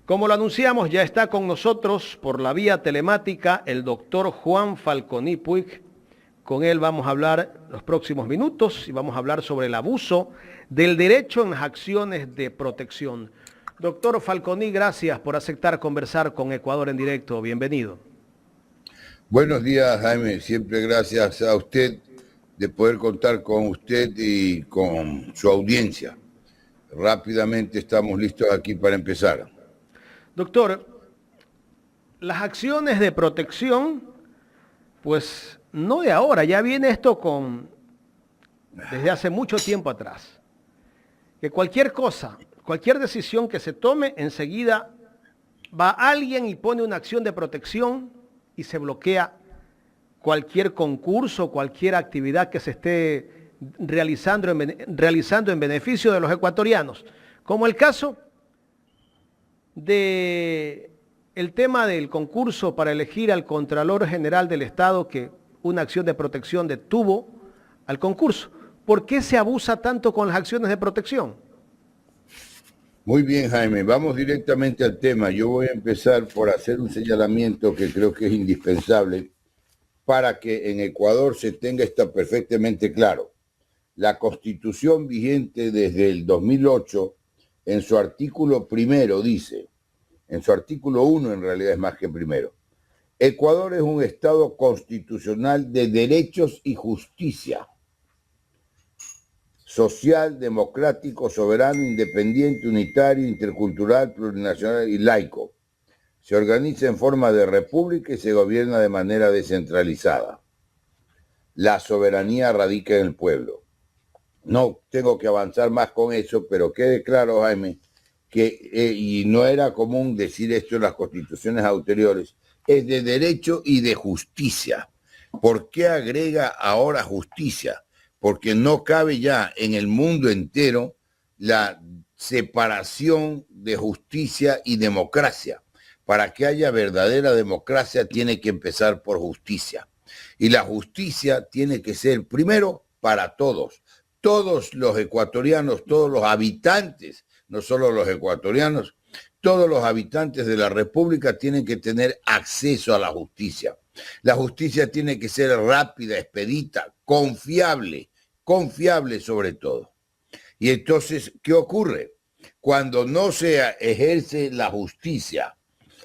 Como lo anunciamos, ya está con nosotros por la vía telemática el doctor Juan Falconi Puig. Con él vamos a hablar los próximos minutos y vamos a hablar sobre el abuso del derecho en las acciones de protección. Doctor Falconi, gracias por aceptar conversar con Ecuador en directo. Bienvenido. Buenos días, Jaime. Siempre gracias a usted de poder contar con usted y con su audiencia. Rápidamente estamos listos aquí para empezar. Doctor, las acciones de protección, pues no de ahora, ya viene esto desde hace mucho tiempo atrás. Que cualquier cosa, cualquier decisión que se tome, enseguida va alguien y pone una acción de protección y se bloquea cualquier concurso, cualquier actividad que se esté realizando en beneficio de los ecuatorianos. Como el caso de el tema del concurso para elegir al Contralor General del Estado, que una acción de protección detuvo al concurso. ¿Por qué se abusa tanto con las acciones de protección? Muy bien, Jaime. Vamos directamente al tema. Yo voy a empezar por hacer un señalamiento que creo que es indispensable para que en Ecuador se tenga esto perfectamente claro. La Constitución vigente desde el 2008, en su artículo primero dice, en su artículo 1 en realidad es más que primero, Ecuador es un Estado constitucional de derechos y justicia, social, democrático, soberano, independiente, unitario, intercultural, plurinacional y laico. Se organiza en forma de república y se gobierna de manera descentralizada. La soberanía radica en el pueblo. No tengo que avanzar más con eso, pero quede claro, Jaime, que, y no era común decir esto en las constituciones anteriores, es de derecho y de justicia. ¿Por qué agrega ahora justicia? Porque no cabe ya en el mundo entero la separación de justicia y democracia. Para que haya verdadera democracia tiene que empezar por justicia. Y la justicia tiene que ser primero para todos. Todos los ecuatorianos, todos los habitantes, no solo los ecuatorianos, todos los habitantes de la República tienen que tener acceso a la justicia. La justicia tiene que ser rápida, expedita, confiable sobre todo. Y entonces, ¿qué ocurre? Cuando no se ejerce la justicia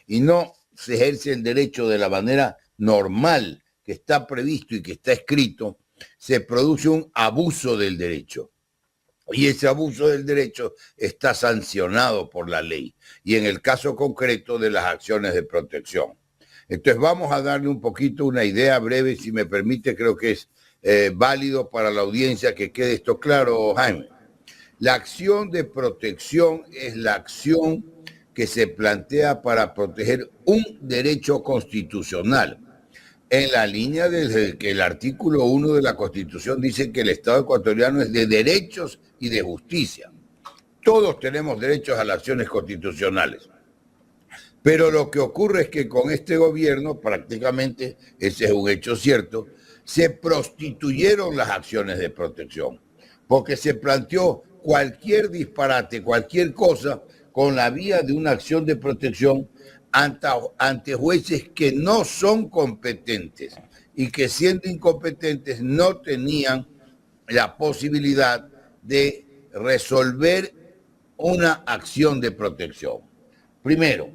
y no se ejerce el derecho de la manera normal que está previsto y que está escrito, se produce un abuso del derecho. Y ese abuso del derecho está sancionado por la ley. Y en el caso concreto de las acciones de protección. Entonces vamos a darle un poquito una idea breve, si me permite, creo que es válido para la audiencia que quede esto claro, Jaime. La acción de protección es la acción que se plantea para proteger un derecho constitucional. En la línea de que el artículo 1 de la Constitución dice que el Estado ecuatoriano es de derechos y de justicia. Todos tenemos derechos a las acciones constitucionales. Pero lo que ocurre es que con este gobierno, prácticamente, ese es un hecho cierto, se prostituyeron las acciones de protección, porque se planteó cualquier disparate, cualquier cosa, con la vía de una acción de protección ante jueces que no son competentes y que siendo incompetentes no tenían la posibilidad de resolver una acción de protección. Primero,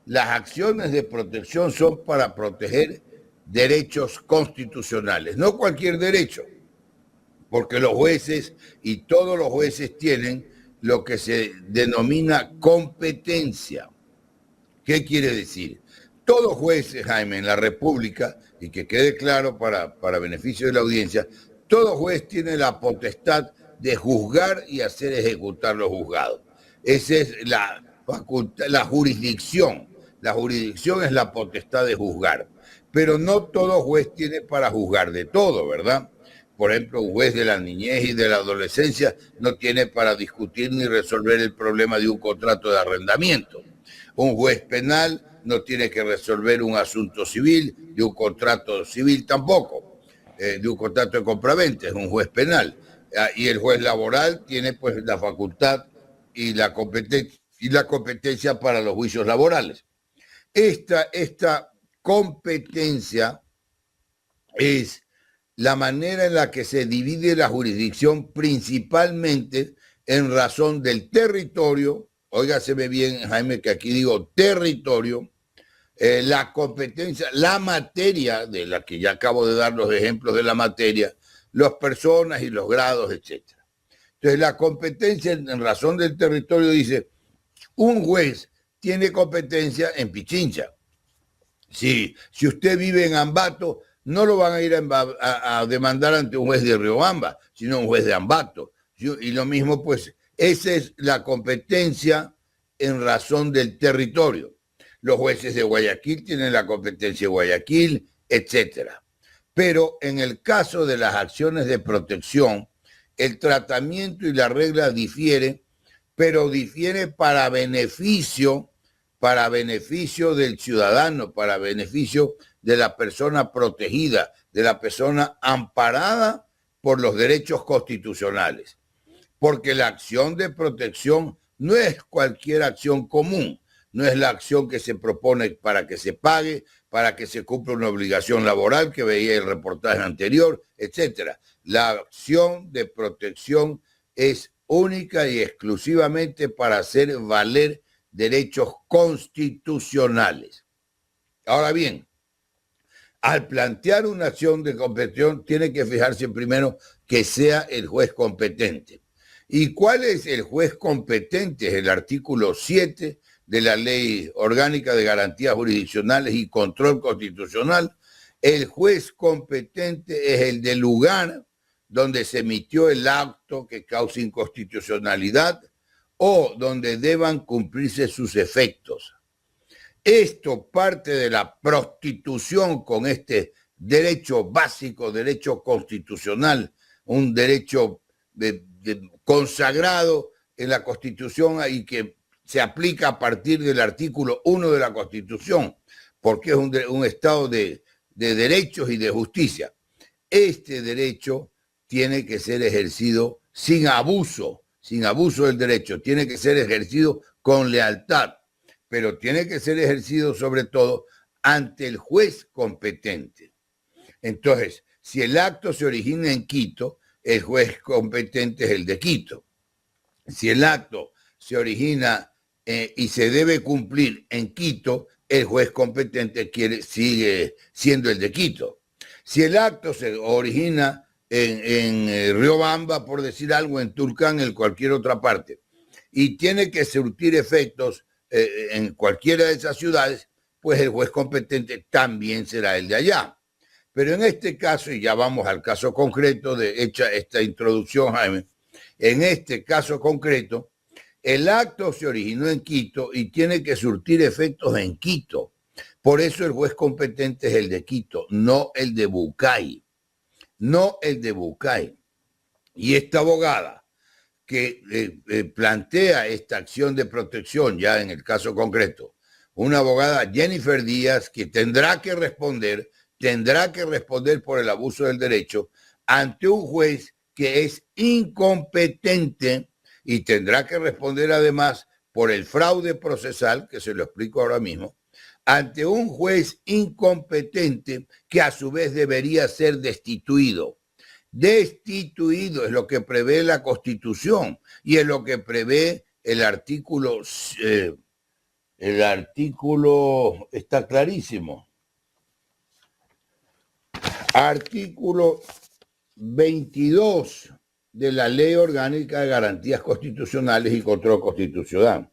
las acciones de protección son para proteger derechos constitucionales, no cualquier derecho, porque los jueces y todos los jueces tienen lo que se denomina competencia. ¿Qué quiere decir? Todo juez, Jaime, en la República, y que quede claro para beneficio de la audiencia, todo juez tiene la potestad de juzgar y hacer ejecutar los juzgados. Esa es la jurisdicción. La jurisdicción es la potestad de juzgar. Pero no todo juez tiene para juzgar de todo, ¿verdad? Por ejemplo, un juez de la niñez y de la adolescencia no tiene para discutir ni resolver el problema de un contrato de arrendamiento. Un juez penal no tiene que resolver un asunto civil, de un contrato civil tampoco, de un contrato de compraventa, es un juez penal. Y el juez laboral tiene pues la facultad y la competencia y la competencia para los juicios laborales. Esta competencia es la manera en la que se divide la jurisdicción principalmente en razón del territorio. Óigaseme bien, Jaime, que aquí digo territorio, la competencia, la materia, de la que ya acabo de dar los ejemplos de la materia, las personas y los grados, etc. Entonces, la competencia en razón del territorio dice, un juez tiene competencia en Pichincha. Si usted vive en Ambato, no lo van a ir a demandar ante un juez de Riobamba, sino un juez de Ambato. Y lo mismo, pues, esa es la competencia en razón del territorio. Los jueces de Guayaquil tienen la competencia de Guayaquil, etcétera. Pero en el caso de las acciones de protección, el tratamiento y la regla difiere, pero difiere para beneficio del ciudadano, para beneficio de la persona protegida, de la persona amparada por los derechos constitucionales. Porque la acción de protección no es cualquier acción común, no es la acción que se propone para que se pague, para que se cumpla una obligación laboral que veía el reportaje anterior, etcétera. La acción de protección es única y exclusivamente para hacer valer derechos constitucionales. Ahora bien, al plantear una acción de competición, tiene que fijarse primero que sea el juez competente. ¿Y cuál es el juez competente? Es el artículo 7 de la Ley Orgánica de Garantías Jurisdiccionales y Control Constitucional. El juez competente es el del lugar donde se emitió el acto que causa inconstitucionalidad o donde deban cumplirse sus efectos. Esto parte de la prostitución con este derecho básico, derecho constitucional, un derecho consagrado en la Constitución y que se aplica a partir del artículo 1 de la Constitución, porque es un estado de derechos y de justicia. Este derecho tiene que ser ejercido sin abuso del derecho, tiene que ser ejercido con lealtad, pero tiene que ser ejercido sobre todo ante el juez competente. Entonces, si el acto se origina en Quito, el juez competente es el de Quito. Si el acto se origina y se debe cumplir en Quito, el juez competente sigue siendo el de Quito. Si el acto se origina en Riobamba, por decir algo, en Tulcán, en cualquier otra parte, y tiene que surtir efectos en cualquiera de esas ciudades, pues el juez competente también será el de allá. Pero en este caso, y ya vamos al caso concreto de hecha esta introducción, Jaime, en este caso concreto, el acto se originó en Quito y tiene que surtir efectos en Quito. Por eso el juez competente es el de Quito, no el de Bucay. No el de Bucay. Y esta abogada que plantea esta acción de protección, ya en el caso concreto, una abogada, Jennifer Díaz, que tendrá que responder por el abuso del derecho ante un juez que es incompetente y tendrá que responder además por el fraude procesal, que se lo explico ahora mismo, ante un juez incompetente que a su vez debería ser destituido. Destituido es lo que prevé la Constitución y es lo que prevé el artículo está clarísimo. Artículo 22 de la Ley Orgánica de Garantías Constitucionales y Control Constitucional.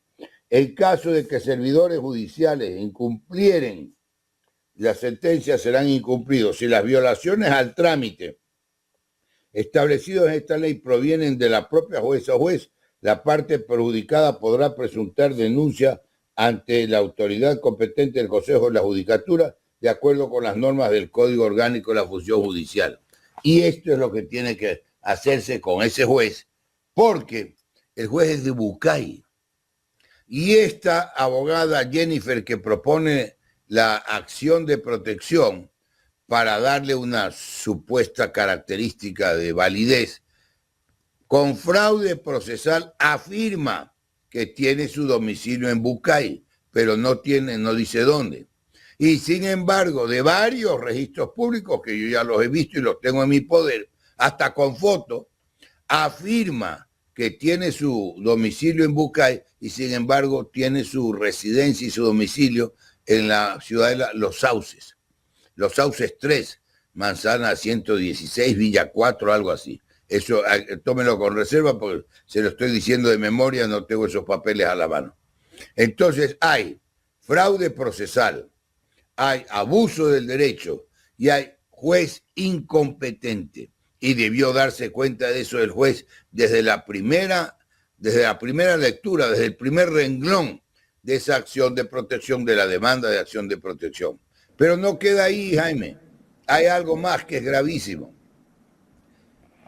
En caso de que servidores judiciales incumplieren, las sentencias serán incumplidas. Si las violaciones al trámite establecidos en esta ley provienen de la propia jueza o juez, la parte perjudicada podrá presentar denuncia ante la autoridad competente del Consejo de la Judicatura de acuerdo con las normas del Código Orgánico de la Función Judicial. Y esto es lo que tiene que hacerse con ese juez, porque el juez es de Bucay. Y esta abogada Jennifer que propone la acción de protección para darle una supuesta característica de validez, con fraude procesal afirma que tiene su domicilio en Bucay, pero no dice dónde. Y sin embargo, de varios registros públicos, que yo ya los he visto y los tengo en mi poder, hasta con foto, afirma que tiene su domicilio en Bucay y sin embargo tiene su residencia y su domicilio en la ciudad de Los Sauces. Los Sauces 3, Manzana 116, Villa 4, algo así. Eso, tómelo con reserva porque se lo estoy diciendo de memoria, no tengo esos papeles a la mano. Entonces hay fraude procesal, hay abuso del derecho y hay juez incompetente. Y debió darse cuenta de eso el juez desde la primera lectura, desde el primer renglón de esa acción de protección, de la demanda de acción de protección. Pero no queda ahí, Jaime. Hay algo más que es gravísimo.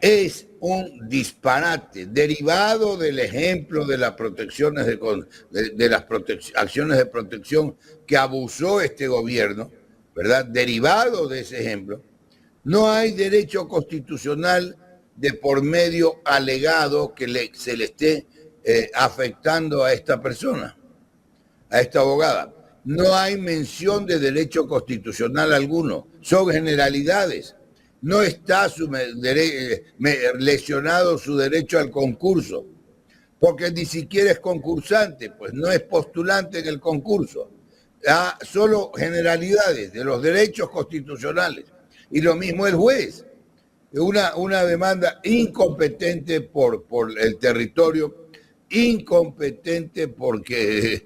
Es un disparate derivado del ejemplo de las protecciones de las acciones de protección que abusó este gobierno, ¿verdad? Derivado de ese ejemplo. No hay derecho constitucional de por medio alegado que se le esté afectando a esta persona, a esta abogada. No hay mención de derecho constitucional alguno, son generalidades. No está lesionado su derecho al concurso, porque ni siquiera es concursante, pues no es postulante en el concurso. Solo generalidades de los derechos constitucionales. Y lo mismo el juez. Una demanda incompetente por el territorio, incompetente porque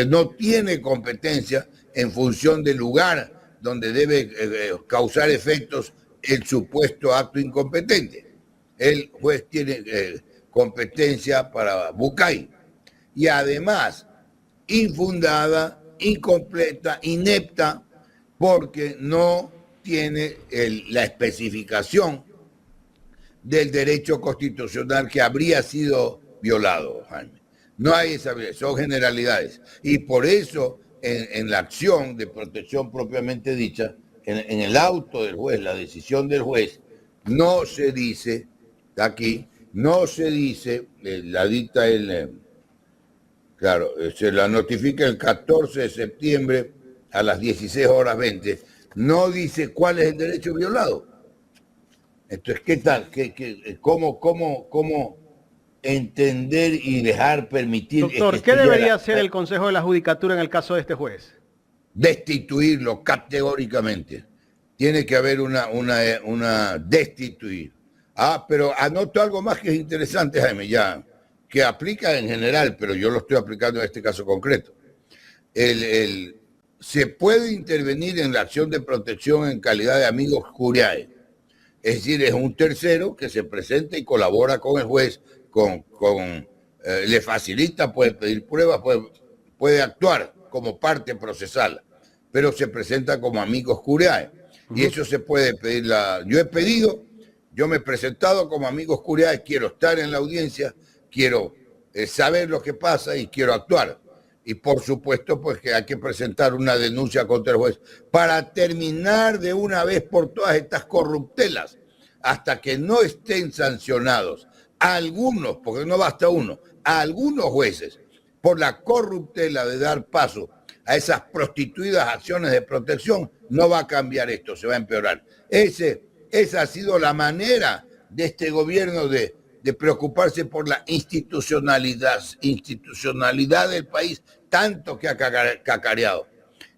no tiene competencia en función del lugar donde debe causar efectos el supuesto acto incompetente. El juez tiene competencia para Bucay. Y además, infundada, incompleta, inepta, porque no tiene la especificación del derecho constitucional que habría sido violado, Jaime. No hay esa, son generalidades. Y por eso, en la acción de protección propiamente dicha, en el auto del juez, la decisión del juez, no se dice, aquí, no se dice, la dicta claro, se la notifica el 14 de septiembre a las 16:20, no dice cuál es el derecho violado. Entonces, ¿qué tal? ¿Cómo entender y dejar permitir? Doctor, ¿qué debería hacer el Consejo de la Judicatura en el caso de este juez? Destituirlo categóricamente. Tiene que haber una destituir. Pero anoto algo más que es interesante, Jaime, ya, que aplica en general, pero yo lo estoy aplicando en este caso concreto. Se puede intervenir en la acción de protección en calidad de amigos curiae. Es decir, es un tercero que se presenta y colabora con el juez, le facilita, puede pedir pruebas, puede actuar como parte procesal, pero se presenta como amigos curiae. Y eso se puede pedir. Yo me he presentado como amigos curiae, quiero estar en la audiencia, quiero saber lo que pasa y quiero actuar. Y por supuesto, pues que hay que presentar una denuncia contra el juez para terminar de una vez por todas estas corruptelas, hasta que no estén sancionados algunos, porque no basta uno, algunos jueces, por la corruptela de dar paso a esas prostituidas acciones de protección, no va a cambiar esto, se va a empeorar. Esa ha sido la manera de este gobierno de preocuparse por la institucionalidad del país, tanto que ha cacareado.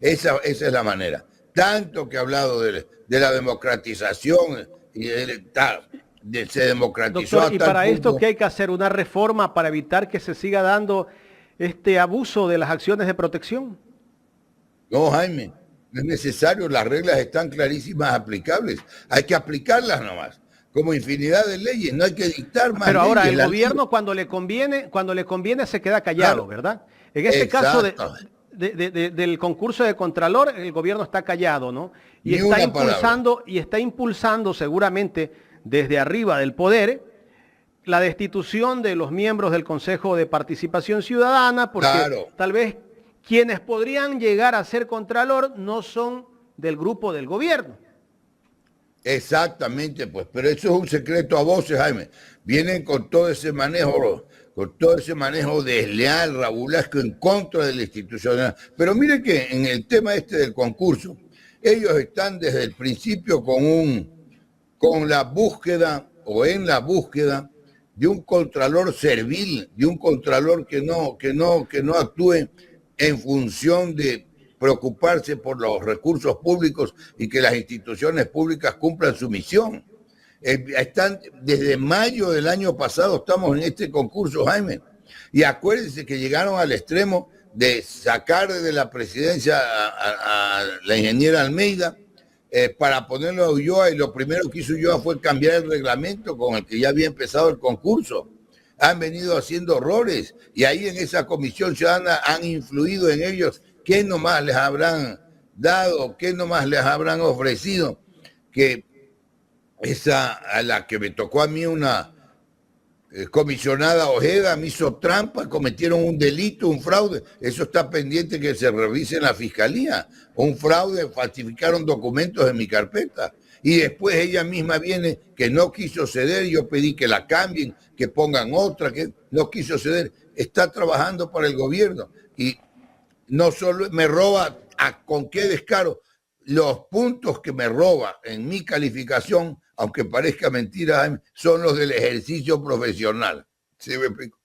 Esa es la manera. Tanto que ha hablado de la democratización y se democratizó. Doctor, ¿y para esto qué hay que hacer? ¿Una reforma para evitar que se siga dando este abuso de las acciones de protección? No, Jaime, no es necesario. Las reglas están clarísimas, aplicables. Hay que aplicarlas nomás. Como infinidad de leyes, no hay que dictar más. Pero ahora el gobierno cuando le conviene se queda callado, claro, ¿verdad? En este caso del concurso de Contralor, el gobierno está callado, ¿no? Y está impulsando seguramente desde arriba del poder la destitución de los miembros del Consejo de Participación Ciudadana, porque tal vez quienes podrían llegar a ser Contralor no son del grupo del gobierno. Exactamente, pues, pero eso es un secreto a voces, Jaime. Vienen con todo ese manejo con todo ese manejo desleal, rabulesco en contra de la institucionalidad. Pero mire que en el tema este del concurso, ellos están desde el principio con la búsqueda o en la búsqueda de un contralor servil, de un contralor que no actúe en función de preocuparse por los recursos públicos y que las instituciones públicas cumplan su misión. Están desde mayo del año pasado, estamos en este concurso, Jaime, y acuérdense que llegaron al extremo de sacar de la presidencia a la ingeniera Almeida para ponerlo a Ulloa, y lo primero que hizo Ulloa fue cambiar el reglamento con el que ya había empezado el concurso. Han venido haciendo errores y ahí en esa comisión ciudadana han influido en ellos. ¿Qué nomás les habrán dado? ¿Qué nomás les habrán ofrecido? Que esa a la que me tocó a mí una comisionada Ojeda me hizo trampa, cometieron un delito, un fraude. Eso está pendiente que se revise en la fiscalía. Un fraude, falsificaron documentos en mi carpeta. Y después ella misma viene que no quiso ceder, yo pedí que la cambien, que pongan otra, que no quiso ceder. Está trabajando para el gobierno y no solo me roba, con qué descaro, los puntos que me roba en mi calificación, aunque parezca mentira, son los del ejercicio profesional. ¿Sí me explico?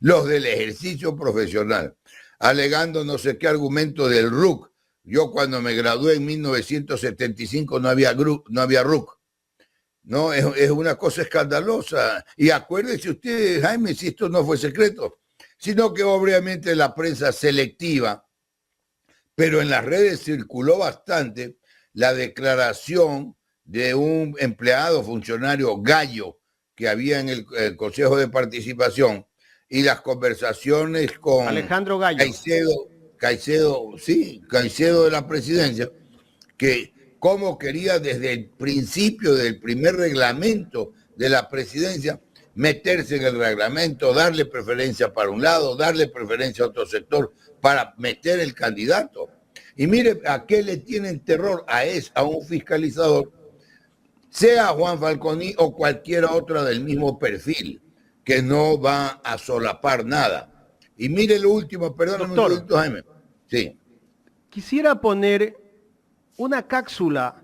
Los del ejercicio profesional, alegando no sé qué argumento del RUC. Yo cuando me gradué en 1975 no había RUC. No, es una cosa escandalosa. Y acuérdense ustedes, Jaime, si esto no fue secreto, sino que obviamente la prensa selectiva, pero en las redes circuló bastante la declaración de un empleado funcionario Gallo que había en el Consejo de Participación y las conversaciones con Alejandro Gallo. Caicedo de la presidencia, que cómo quería desde el principio del primer reglamento de la presidencia meterse en el reglamento, darle preferencia para un lado, darle preferencia a otro sector para meter el candidato. Y mire a qué le tienen terror a un fiscalizador, sea Juan Falconi o cualquiera otra del mismo perfil, que no va a solapar nada. Y mire lo último, perdóname un momento, Jaime. Sí. Quisiera poner una cápsula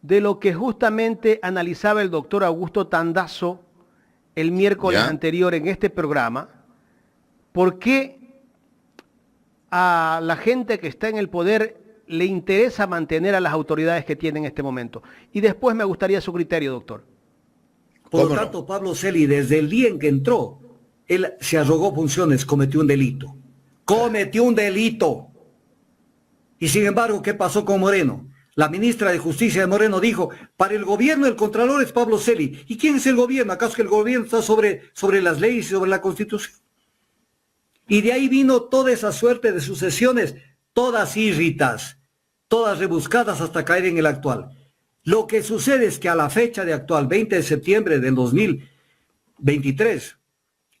de lo que justamente analizaba el doctor Augusto Tandazo el miércoles anterior en este programa. ¿Por qué a la gente que está en el poder le interesa mantener a las autoridades que tiene en este momento? Y después me gustaría su criterio, doctor. Por lo tanto, Pablo Celi, desde el día en que entró, él se arrogó funciones, cometió un delito. Cometió un delito. Y sin embargo, ¿qué pasó con Moreno? La ministra de Justicia de Moreno dijo, para el gobierno el contralor es Pablo Celi. ¿Y quién es el gobierno? ¿Acaso que el gobierno está sobre las leyes y sobre la Constitución? Y de ahí vino toda esa suerte de sucesiones, todas írritas, todas rebuscadas hasta caer en el actual. Lo que sucede es que a la fecha de actual, 20 de septiembre del 2023,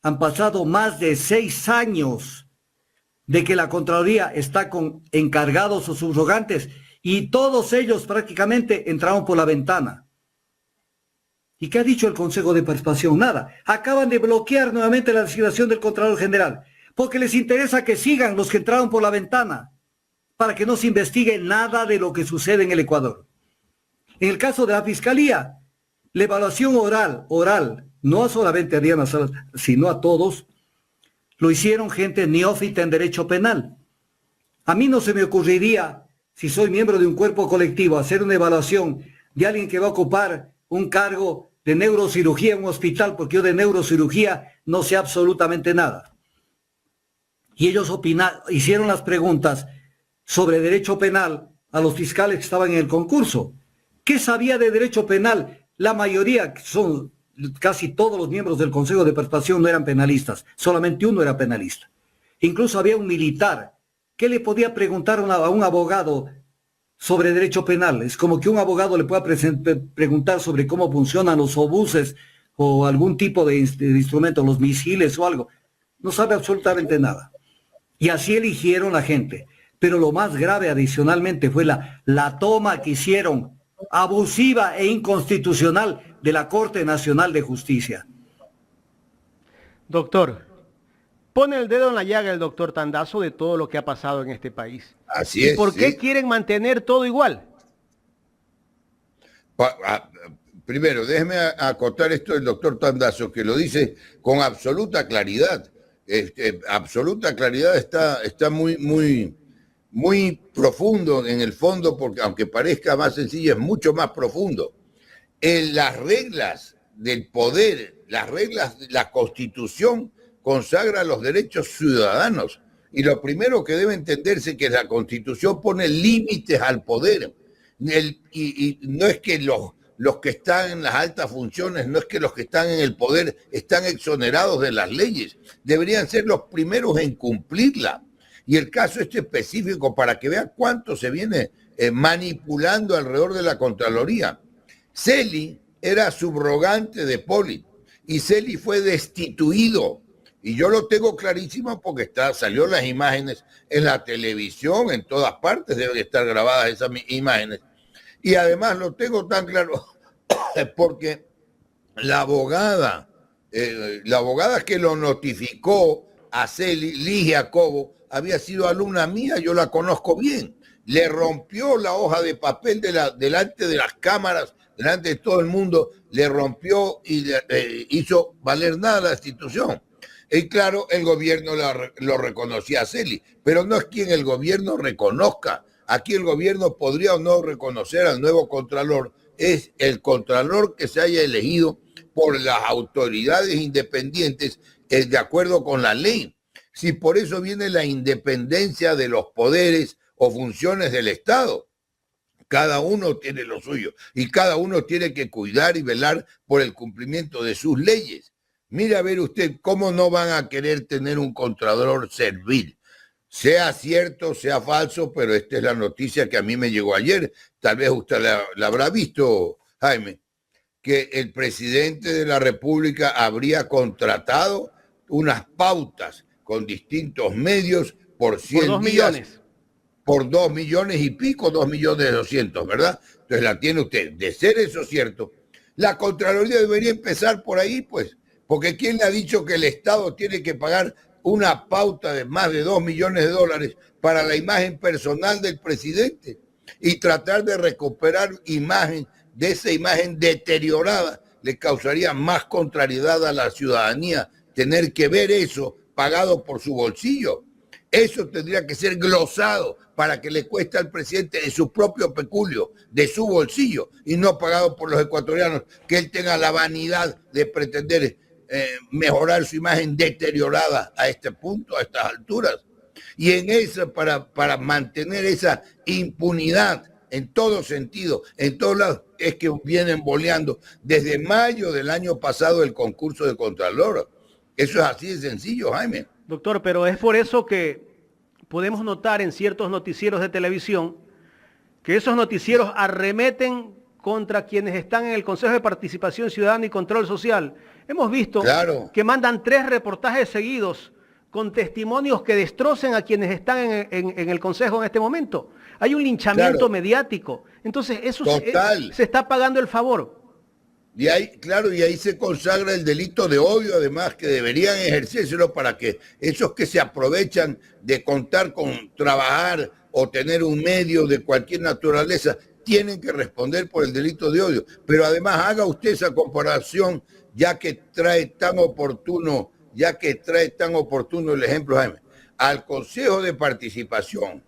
han pasado más de 6 años de que la Contraloría está con encargados o subrogantes y todos ellos prácticamente entraron por la ventana. ¿Y qué ha dicho el Consejo de Participación? Nada. Acaban de bloquear nuevamente la designación del Contralor General porque les interesa que sigan los que entraron por la ventana para que no se investigue nada de lo que sucede en el Ecuador. En el caso de la Fiscalía, la evaluación oral, no solamente a Diana Salas, sino a todos, lo hicieron gente neófita en derecho penal. A mí no se me ocurriría, si soy miembro de un cuerpo colectivo, hacer una evaluación de alguien que va a ocupar un cargo de neurocirugía en un hospital, porque yo de neurocirugía no sé absolutamente nada. Y ellos hicieron las preguntas sobre derecho penal a los fiscales que estaban en el concurso. ¿Qué sabía de derecho penal? La mayoría, son casi todos los miembros del Consejo de Participación, no eran penalistas, solamente uno era penalista. Incluso había un militar. ¿Qué le podía preguntar a un abogado sobre derecho penal? Es como que un abogado le pueda preguntar sobre cómo funcionan los obuses o algún tipo de instrumento, los misiles o algo. No sabe absolutamente nada. Y así eligieron la gente. Pero lo más grave adicionalmente fue la toma que hicieron abusiva e inconstitucional de la Corte Nacional de Justicia. Doctor, pone el dedo en la llaga el doctor Tandazo de todo lo que ha pasado en este país. Así ¿Y es. por qué Sí. quieren mantener todo igual? Pa- a- Primero, déjeme acotar esto del doctor Tandazo, que lo dice con absoluta claridad. Absoluta claridad está muy profundo en el fondo, porque aunque parezca más sencillo, es mucho más profundo. En las reglas del poder, las reglas, la Constitución consagra los derechos ciudadanos. Y lo primero que debe entenderse es que la Constitución pone límites al poder. Y no es que los que están en las altas funciones, no es que los que están en el poder están exonerados de las leyes. Deberían ser los primeros en cumplirla. Y el caso este específico, para que vean cuánto se viene manipulando alrededor de la Contraloría. Celi era subrogante de Poli y Celi fue destituido. Y yo lo tengo clarísimo porque salió las imágenes en la televisión, en todas partes deben estar grabadas esas imágenes. Y además lo tengo tan claro porque la abogada que lo notificó a Celi, Ligia Cobo, había sido alumna mía, yo la conozco bien. Le rompió la hoja de papel delante de las cámaras, delante de todo el mundo, le rompió y hizo valer nada la institución. Y claro, el gobierno lo reconocía a Celi, pero no es quien el gobierno reconozca. Aquí el gobierno podría o no reconocer al nuevo contralor, es el contralor que se haya elegido por las autoridades independientes de acuerdo con la ley. Si por eso viene la independencia de los poderes o funciones del Estado. Cada uno tiene lo suyo y cada uno tiene que cuidar y velar por el cumplimiento de sus leyes. Mira a ver usted cómo no van a querer tener un contralor servil. Sea cierto, sea falso, pero esta es la noticia que a mí me llegó ayer. Tal vez usted la habrá visto, Jaime, que el presidente de la República habría contratado unas pautas con distintos medios por 100 Por 2 días, millones. por 2 millones y pico, 2.200.000, ¿verdad? Entonces la tiene usted. De ser eso cierto, la Contraloría debería empezar por ahí, pues, porque ¿quién le ha dicho que el Estado tiene que pagar una pauta de más de 2 millones de dólares para la imagen personal del presidente y tratar de recuperar imagen de esa imagen deteriorada? Le causaría más contrariedad a la ciudadanía tener que ver eso pagado por su bolsillo. Eso tendría que ser glosado para que le cueste al presidente de su propio peculio, de su bolsillo, y no pagado por los ecuatorianos, que él tenga la vanidad de pretender mejorar su imagen deteriorada a este punto, a estas alturas. Y en eso, para mantener esa impunidad en todo sentido, en todos lados, es que vienen boleando desde mayo del año pasado el concurso de Contralor. Eso es así de sencillo, Jaime. Doctor, pero es por eso que podemos notar en ciertos noticieros de televisión que esos noticieros arremeten contra quienes están en el Consejo de Participación Ciudadana y Control Social. Hemos visto que mandan 3 reportajes seguidos con testimonios que destrocen a quienes están en el Consejo en este momento. Hay un linchamiento mediático. Entonces, eso se está pagando el favor. Y ahí, claro, y ahí se consagra el delito de odio, además, que deberían ejercérselo para que esos que se aprovechan de contar con trabajar o tener un medio de cualquier naturaleza, tienen que responder por el delito de odio. Pero además haga usted esa comparación, ya que trae tan oportuno el ejemplo, Jaime, al Consejo de Participación,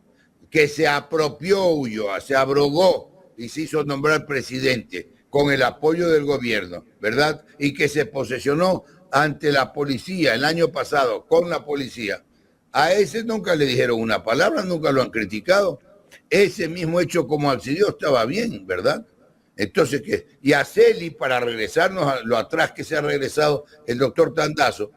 que se apropió Ulloa, se abrogó y se hizo nombrar presidente con el apoyo del gobierno, ¿verdad? Y que se posesionó ante la policía el año pasado, con la policía. A ese nunca le dijeron una palabra, nunca lo han criticado. Ese mismo hecho como accedió estaba bien, ¿verdad? Entonces, ¿qué? Y a Celi, para regresarnos a lo atrás que se ha regresado el doctor Tandazo,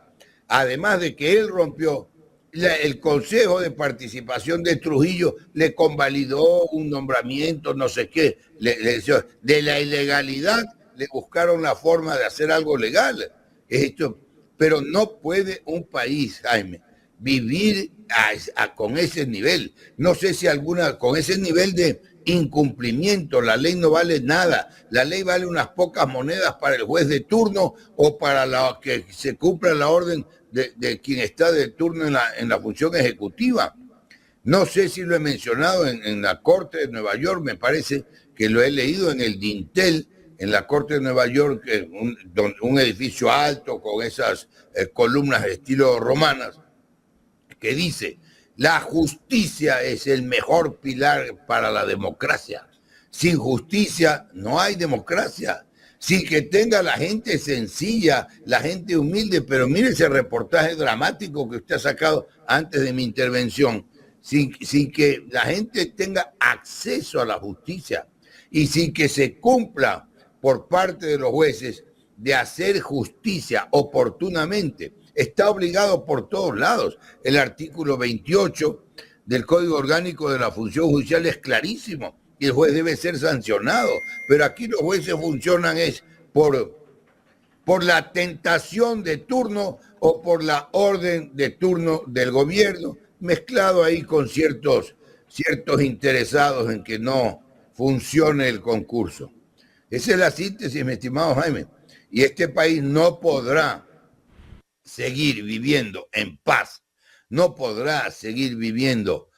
además de que él rompió el Consejo de Participación de Trujillo, le convalidó un nombramiento, no sé qué, de la ilegalidad le buscaron la forma de hacer algo legal. Esto, pero no puede un país, Jaime, vivir con ese nivel. No sé si con ese nivel incumplimiento, la ley no vale nada, la ley vale unas pocas monedas para el juez de turno o para la que se cumpla la orden de quien está de turno en la función ejecutiva. No sé si lo he mencionado en la Corte de Nueva York, me parece que lo he leído en el Dintel, en la Corte de Nueva York, un edificio alto con esas columnas de estilo romanas, que dice: la justicia es el mejor pilar para la democracia. Sin justicia no hay democracia. Sin que tenga la gente sencilla, la gente humilde, pero mire ese reportaje dramático que usted ha sacado antes de mi intervención, sin que la gente tenga acceso a la justicia y sin que se cumpla por parte de los jueces de hacer justicia oportunamente. Está obligado por todos lados. El artículo 28 del Código Orgánico de la Función Judicial es clarísimo y el juez debe ser sancionado. Pero aquí los jueces funcionan es por la tentación de turno o por la orden de turno del gobierno, mezclado ahí con ciertos interesados en que no funcione el concurso. Esa es la síntesis, mi estimado Jaime. Y este país no podrá seguir viviendo en paz, no podrá seguir viviendo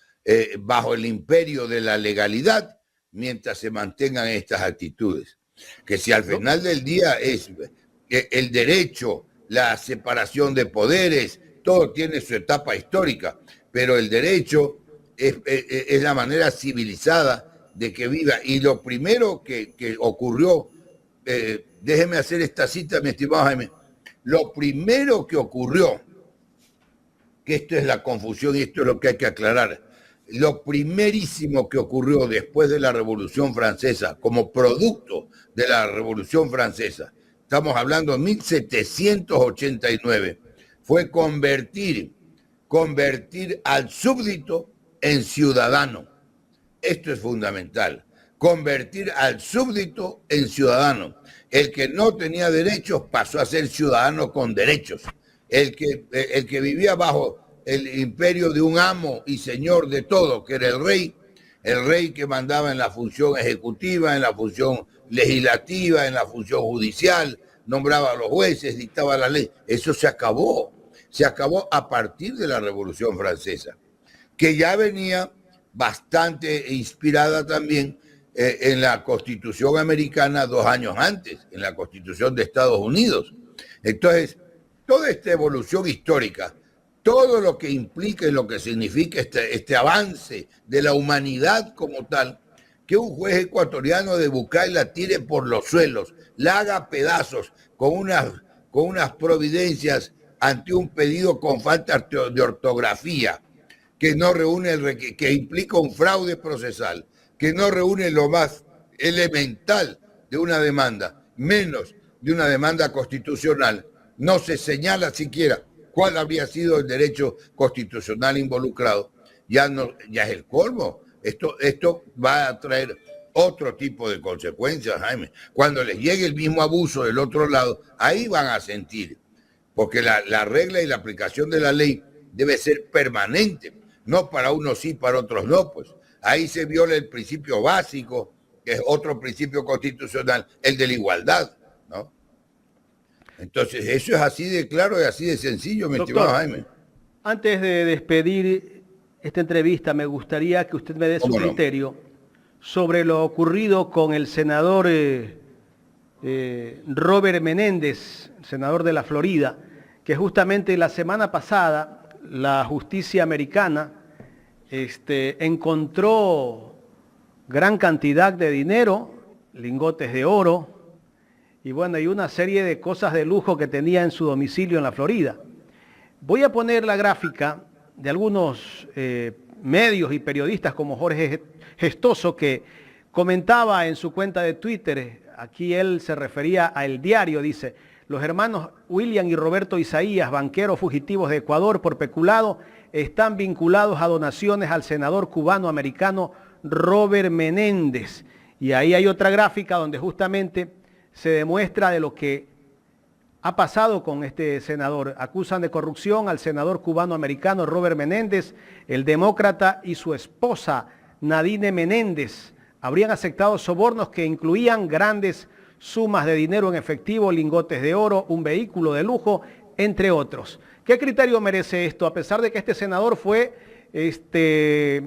bajo el imperio de la legalidad mientras se mantengan estas actitudes. Que si al final del día es el derecho, la separación de poderes, todo tiene su etapa histórica, pero el derecho es la manera civilizada de que viva. Y lo primero que ocurrió, déjeme hacer esta cita, mi estimado Jaime, lo primero que ocurrió, que esto es la confusión y esto es lo que hay que aclarar, lo primerísimo que ocurrió después de la Revolución Francesa, como producto de la Revolución Francesa, estamos hablando de 1789, fue convertir al súbdito en ciudadano. Esto es fundamental, convertir al súbdito en ciudadano. El que no tenía derechos pasó a ser ciudadano con derechos. El que vivía bajo el imperio de un amo y señor de todo, que era el rey que mandaba en la función ejecutiva, en la función legislativa, en la función judicial, nombraba a los jueces, dictaba la ley. Eso se acabó a partir de la Revolución Francesa, que ya venía bastante inspirada también en la Constitución americana 2 años antes, en la Constitución de Estados Unidos. Entonces, toda esta evolución histórica, todo lo que implica y lo que significa este avance de la humanidad como tal, que un juez ecuatoriano de Bucay la tire por los suelos, la haga pedazos con unas providencias ante un pedido con falta de ortografía, que no reúne que implica un fraude procesal, que no reúne lo más elemental de una demanda, menos de una demanda constitucional, no se señala siquiera cuál habría sido el derecho constitucional involucrado, ya es el colmo. Esto va a traer otro tipo de consecuencias, Jaime. Cuando les llegue el mismo abuso del otro lado, ahí van a sentir, porque la regla y la aplicación de la ley debe ser permanente, no para unos sí, para otros no, pues. Ahí se viola el principio básico, que es otro principio constitucional, el de la igualdad, ¿no? Entonces, eso es así de claro y así de sencillo, mi estimado Jaime. Antes de despedir esta entrevista, me gustaría que usted me dé su criterio sobre lo ocurrido con el senador Robert Menéndez, senador de la Florida, que justamente la semana pasada la justicia americana encontró gran cantidad de dinero, lingotes de oro, y bueno, y una serie de cosas de lujo que tenía en su domicilio en la Florida. Voy a poner la gráfica de algunos medios y periodistas como Jorge Gestoso, que comentaba en su cuenta de Twitter, aquí él se refería a El Diario, dice: los hermanos William y Roberto Isaías, banqueros fugitivos de Ecuador por peculado, están vinculados a donaciones al senador cubano-americano Robert Menéndez. Y ahí hay otra gráfica donde justamente se demuestra de lo que ha pasado con este senador. Acusan de corrupción al senador cubano-americano Robert Menéndez, el demócrata, y su esposa Nadine Menéndez, habrían aceptado sobornos que incluían grandes sumas de dinero en efectivo, lingotes de oro, un vehículo de lujo, entre otros. ¿Qué criterio merece esto? A pesar de que este senador le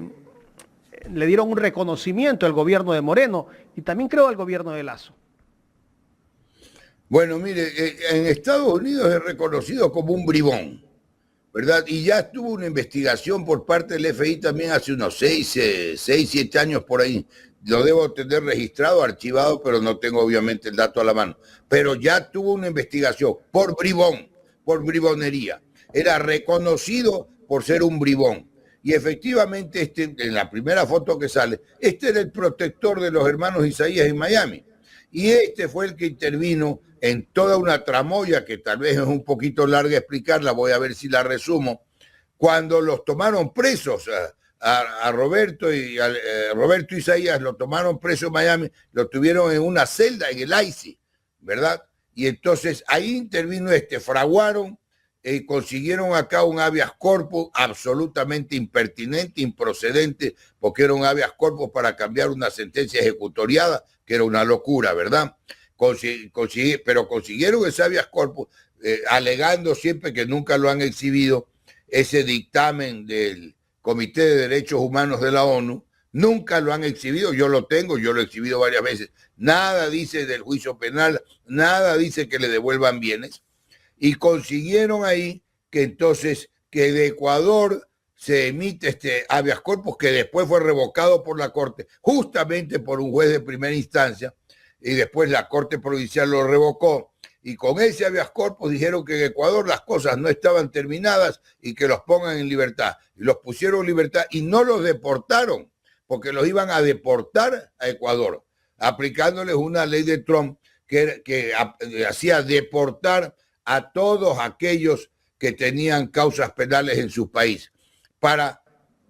dieron un reconocimiento al gobierno de Moreno y también creo al gobierno de Lasso. Bueno, mire, en Estados Unidos es reconocido como un bribón, ¿verdad? Y ya estuvo una investigación por parte del FBI también hace unos 7 años por ahí. Lo debo tener registrado, archivado, pero no tengo obviamente el dato a la mano. Pero ya tuvo una investigación por bribón, por bribonería. Era reconocido por ser un bribón. Y efectivamente, en la primera foto que sale, este era el protector de los hermanos Isaías en Miami. Y este fue el que intervino en toda una tramoya, que tal vez es un poquito larga explicarla, voy a ver si la resumo, cuando los tomaron presos a Roberto y Roberto Isaías, lo tomaron preso en Miami, lo tuvieron en una celda en el ICI, ¿verdad? Y entonces ahí intervino fraguaron y consiguieron acá un habeas corpus absolutamente impertinente, improcedente, porque era un habeas corpus para cambiar una sentencia ejecutoriada, que era una locura, ¿verdad? Pero consiguieron ese habeas corpus, alegando siempre que nunca lo han exhibido, ese dictamen del Comité de Derechos Humanos de la ONU, nunca lo han exhibido, yo lo tengo, yo lo he exhibido varias veces, nada dice del juicio penal, nada dice que le devuelvan bienes, y consiguieron ahí que entonces que de Ecuador se emite este habeas corpus que después fue revocado por la Corte, justamente por un juez de primera instancia, y después la Corte Provincial lo revocó, y con ese habeas corpus dijeron que en Ecuador las cosas no estaban terminadas y que los pongan en libertad. Y los pusieron en libertad y no los deportaron, porque los iban a deportar a Ecuador, aplicándoles una ley de Trump que hacía deportar a todos aquellos que tenían causas penales en su país, para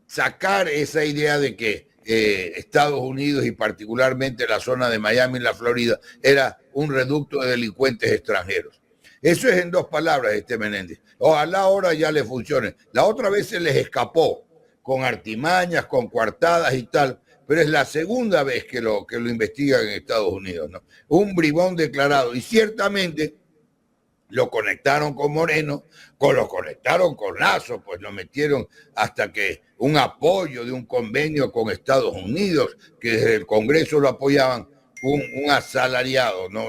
sacar esa idea de que Estados Unidos y particularmente la zona de Miami y la Florida era un reducto de delincuentes extranjeros. Eso es en 2 palabras, Menéndez. Ojalá ahora ya le funcione. La otra vez se les escapó con artimañas, con coartadas y tal, pero es la segunda vez que lo investigan en Estados Unidos, ¿no? Un bribón declarado, y ciertamente lo conectaron con Moreno, lo conectaron con Lasso, pues lo metieron hasta que un apoyo de un convenio con Estados Unidos, que desde el Congreso lo apoyaban, un asalariado, ¿no?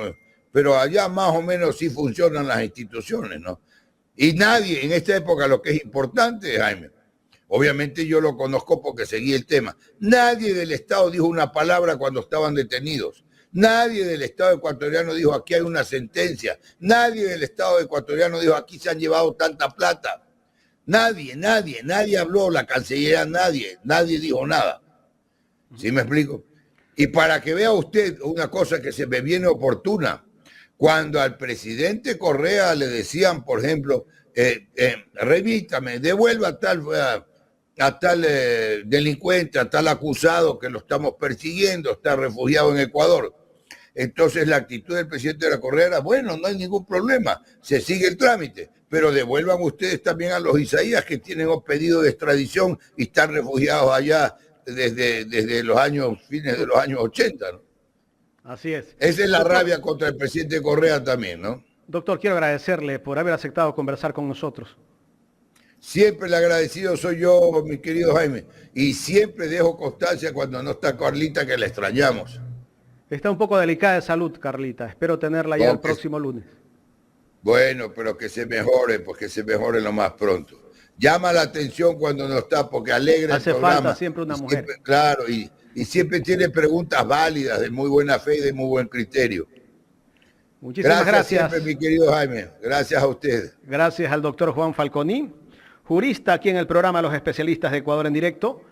Pero allá más o menos sí funcionan las instituciones, ¿no? Y nadie, en esta época lo que es importante, Jaime, obviamente yo lo conozco porque seguí el tema, nadie del Estado dijo una palabra cuando estaban detenidos. Nadie del Estado ecuatoriano dijo aquí hay una sentencia. Nadie del Estado ecuatoriano dijo aquí se han llevado tanta plata. Nadie habló, la Cancillería, nadie dijo nada. ¿Sí me explico? Y para que vea usted una cosa que se me viene oportuna, cuando al presidente Correa le decían, por ejemplo, remítame, devuelva a tal delincuente, a tal acusado que lo estamos persiguiendo, está refugiado en Ecuador. Entonces la actitud del presidente de la Correa era, bueno, no hay ningún problema, se sigue el trámite, pero devuelvan ustedes también a los Isaías que tienen un pedido de extradición y están refugiados allá desde los fines de los años 80, ¿no? Así es. Esa es la rabia contra el presidente Correa también, ¿no? Doctor, quiero agradecerle por haber aceptado conversar con nosotros. Siempre el agradecido soy yo, mi querido Jaime, y siempre dejo constancia cuando no está Carlita, que la extrañamos. Está un poco delicada de salud, Carlita. Espero tenerla ya el próximo lunes. Bueno, pero que se mejore, pues que se mejore lo más pronto. Llama la atención cuando no está, porque alegra el programa. Hace falta siempre una mujer. Siempre, claro, y siempre tiene preguntas válidas, de muy buena fe y de muy buen criterio. Muchísimas gracias. Siempre, mi querido Jaime. Gracias a usted. Gracias al doctor Juan Falconi, jurista aquí en el programa Los Especialistas de Ecuador en Directo.